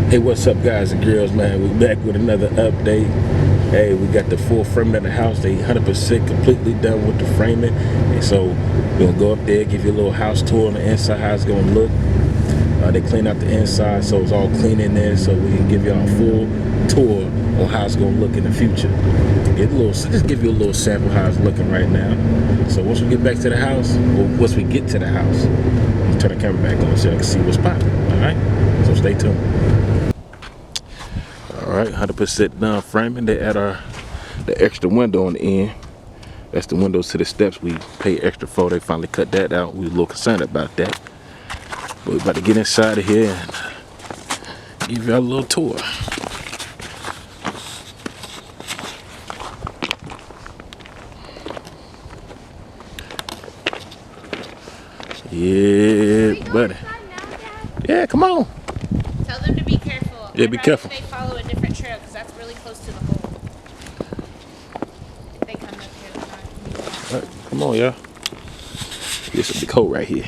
Hey, what's up, guys and girls, man? We back with another update. Hey, we got the full framing of the house. They 100% completely done with the framing. And so we're gonna go up there, give you a little house tour on the inside, how it's gonna look. They clean out the inside, so it's all clean in there, so we can give y'all a full tour on how it's gonna look in the future. Just give you a little sample how it's looking right now. So once we get back to the house, or once we get to the house, I'll turn the camera back on so I can see what's popping. All right, so stay tuned. All right, 100% done framing. They add the extra window on the end. That's the windows to the steps we paid extra for. They finally cut that out. We were a little concerned about that. But we're about to get inside of here and give y'all a little tour. Yeah, buddy. Yeah, come on. Tell them to be careful. Yeah, be careful. They follow a different trail because that's really close to the hole. If they come up here, they're not. All right, come on, y'all. This is a big hole right here.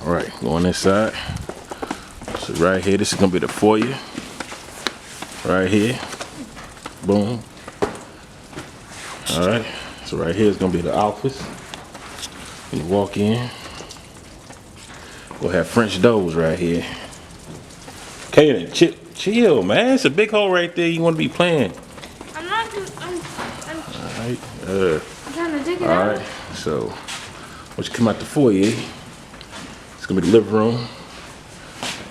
All right, going inside. So right here, this is gonna be the foyer. Right here, boom. All right, so right here is gonna be the office. When you walk in, we'll have French doors right here. Kaden, chill, man. It's a big hole right there. You want to be playing. I'm not. I'm All right. trying to dig it All out. right. So once you come out the foyer, it's gonna be the living room.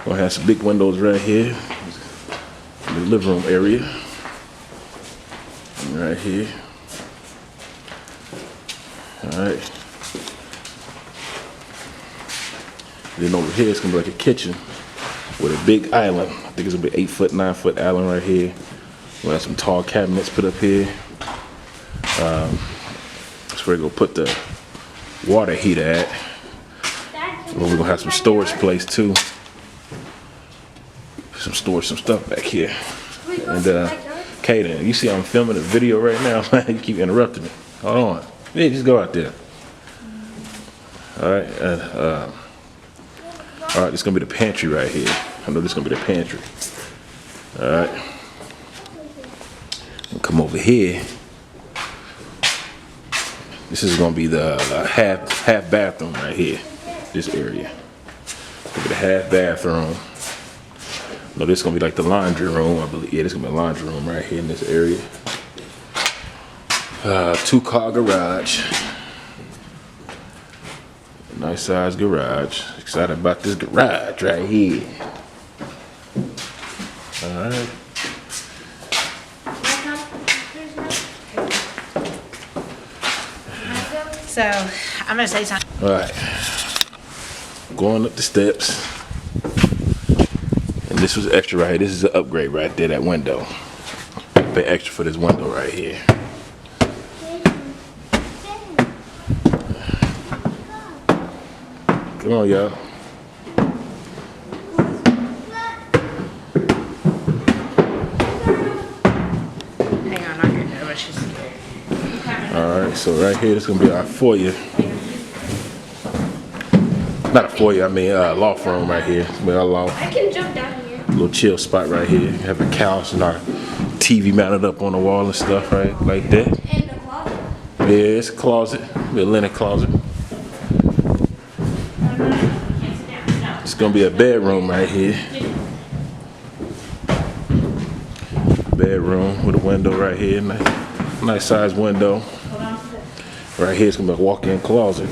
Gonna have some big windows right here. The living room area. And right here. All right. Then over here, it's gonna be like a kitchen with a big island. I think it's gonna be 8 foot, 9 foot island right here. We'll have some tall cabinets put up here. That's where we're gonna put the water heater at. Well, we're gonna have some storage place too. Some stuff back here. And Kaden, you see I'm filming a video right now, man. You keep interrupting me. Hold on. Yeah, just go out there. All right. All right, this is gonna be the pantry right here. I know this is gonna be the pantry. All right. We'll come over here. This is gonna be the half bathroom right here. This area. Gonna be the half bathroom. No, this is gonna be like the laundry room, I believe. Yeah, this is gonna be a laundry room right here in this area. 2-car garage. Nice size garage. Excited about this garage right here. All right. So I'm gonna say something. All right. Going up the steps. And this was extra right here. This is an upgrade right there, that window. Pay extra for this window right here. Come on, y'all. Hang on, I'm getting nervous. She's scared. Alright, so right here, this is gonna be our foyer. Not a foyer, I mean loft room right here. It's gonna be our loft. I can jump down here. Little chill spot right here. Have a couch and our TV mounted up on the wall and stuff, right? Like that. And the closet. Yeah, it's a closet. Be a linen closet. It's gonna be a bedroom right here. Bedroom with a window right here. Nice size window. Right here, it's gonna be a walk-in closet.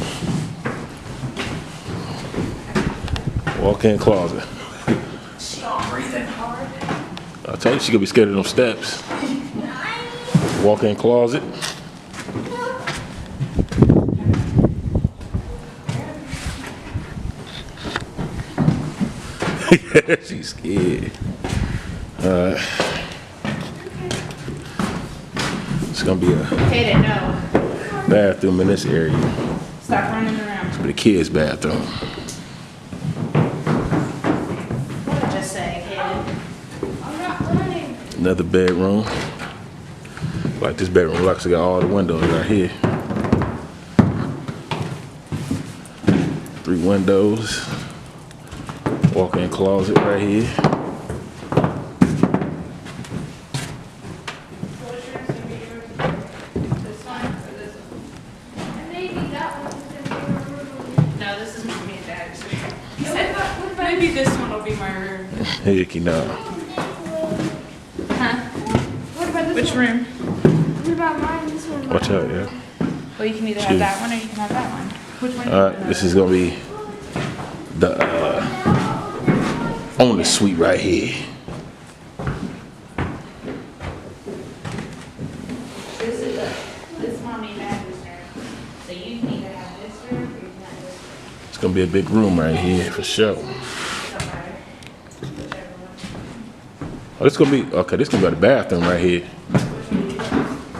Walk-in closet. Breathing hard. I told you she's gonna be scared of them steps. Walk-in closet. She's scared. It's gonna be a Kaden, no. bathroom in this area. Stop running around. It's gonna be the kids' bathroom. What did I just say, Kaden? I'm not running. Another bedroom. Like this bedroom looks got all the windows right here. 3 windows. Walk-in closet right here. No, this is mommy and dad's room. Maybe this one will be my room. Heck, you know. Huh? What about this Which one? room? What about mine? This one. Watch out, yeah. Well, you can either have that one or you can have that one. Which one? All right, this is gonna be the owner suite right here. This mommy and dad's room. So you can either have this room or you can have this room. It's gonna be a big room right here for sure. Don't matter. Whichever one. Oh, this gonna be okay. This gonna be the bathroom right here.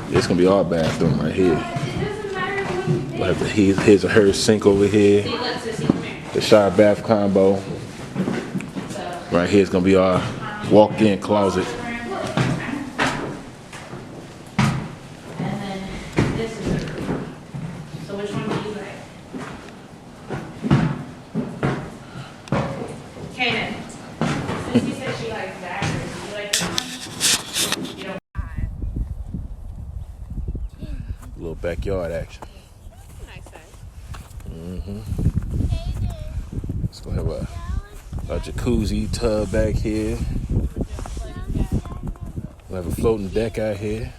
This gonna be our bathroom right here. We'll have the his or her sink over here. See, let's just see. Come here. The shower bath combo. So. Right here is gonna be our walk-in closet. And then this is the room. So which one do you like? Kaden, since you said she likes that, do you like this one? You don't. Little backyard action. Nice size. It's gonna have a jacuzzi tub back here. We'll have a floating deck out here.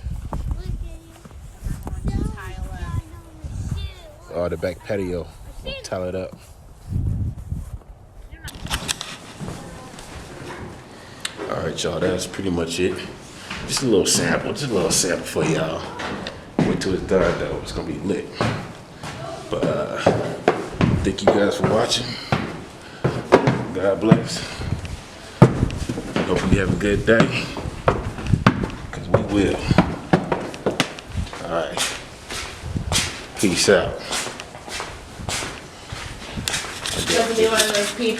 Or the back patio. We'll tile it up. All right, y'all. That's pretty much it. Just a little sample. Just a little sample for y'all. Wait till it's done, though. It's gonna be lit. But thank you guys for watching. God bless. Hope you have a good day. Because we will. All right. Peace out. Doesn't be one of those people.